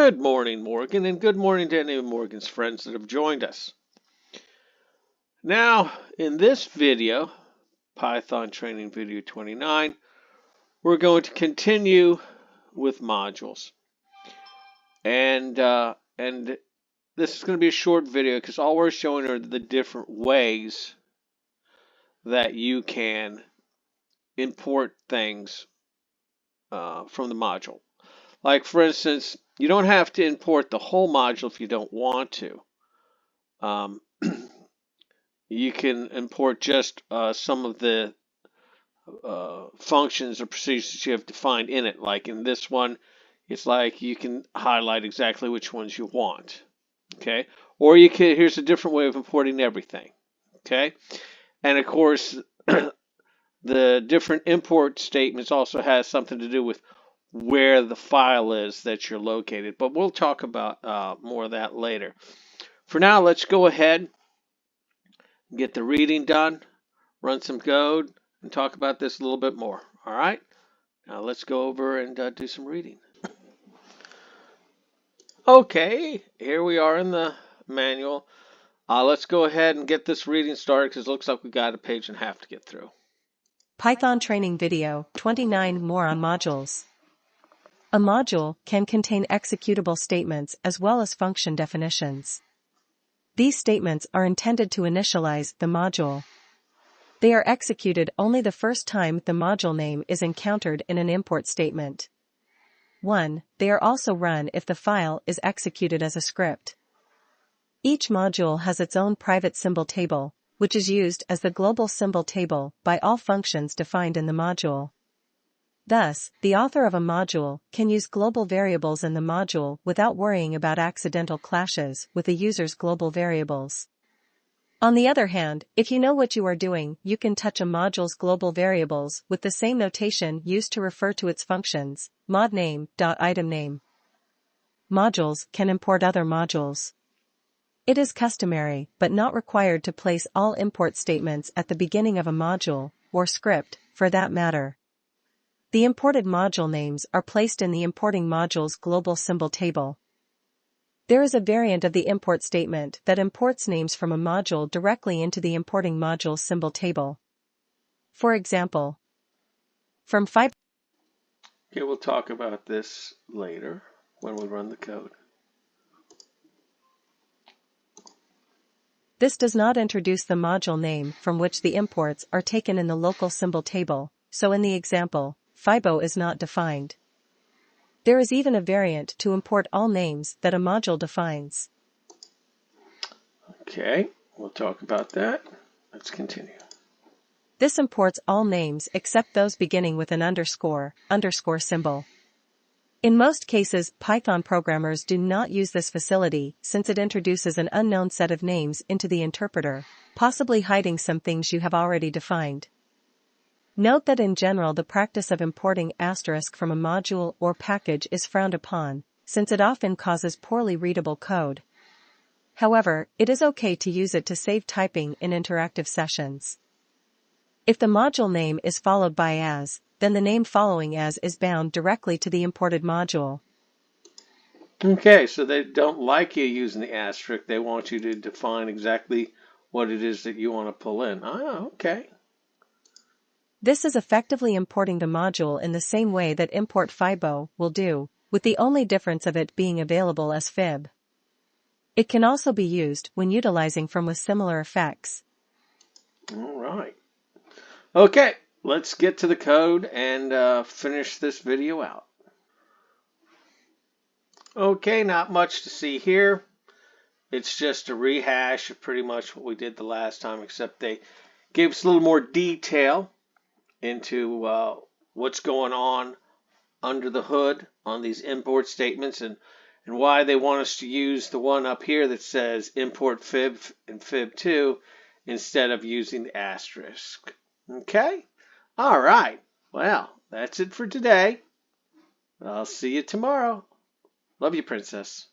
Good morning, Morgan, and good morning to any of Morgan's friends that have joined us. Now, in this video, Python Training Video 29, we're going to continue with modules. And this is going to be a short video because all we're showing are the different ways that you can import things from the module. Like, for instance, you don't have to import the whole module if you don't want to. You can import just some of the functions or procedures that you have defined in it. Like in this one, it's like you can highlight exactly which ones you want. Okay, or you can. Here's a different way of importing everything. Okay, and of course, the different import statements also has something to do with where the file is that you're located. But we'll talk about more of that later. For now, let's go ahead. Get the reading done, run some code, and talk about this a little bit more. All right? Now let's go over and do some reading. Okay, here we are in the manual. Let's go ahead and get this reading started because it looks like we got a page and a half to get through. Python Training Video 29 More on Modules. A module can contain executable statements as well as function definitions. These statements are intended to initialize the module. They are executed only the first time the module name is encountered in an import statement. 1. They are also run if the file is executed as a script. Each module has its own private symbol table, which is used as the global symbol table by all functions defined in the module. Thus, the author of a module can use global variables in the module without worrying about accidental clashes with the user's global variables. On the other hand, if you know what you are doing, you can touch a module's global variables with the same notation used to refer to its functions, modName.itemName. Modules can import other modules. It is customary, but not required, to place all import statements at the beginning of a module, or script, for that matter. The imported module names are placed in the importing module's global symbol table. There is a variant of the import statement that imports names from a module directly into the importing module's symbol table. For example, from Okay, we'll talk about this later when we run the code. This does not introduce the module name from which the imports are taken in the local symbol table, so in the example, Fibo is not defined. There is even a variant to import all names that a module defines. Okay, we'll talk about that. Let's continue. This imports all names except those beginning with an underscore symbol. In most cases, Python programmers do not use this facility since it introduces an unknown set of names into the interpreter, possibly hiding some things you have already defined. Note that in general the practice of importing asterisk from a module or package is frowned upon, since it often causes poorly readable code. However, it is okay to use it to save typing in interactive sessions. If the module name is followed by as, then the name following as is bound directly to the imported module. Okay, so they don't like you using the asterisk. They want you to define exactly what it is that you want to pull in. Okay. This is effectively importing the module in the same way that import Fibo will do, with the only difference of it being available as fib. It can also be used when utilizing from with similar effects. All right. Okay, let's get to the code and finish this video out. Okay, not much to see here. It's just a rehash of pretty much what we did the last time, except they gave us a little more detail into what's going on under the hood on these import statements and why they want us to use the one up here that says import fib and fib2 instead of using the asterisk. Okay? All right. Well, that's it for today. I'll see you tomorrow. Love you, Princess.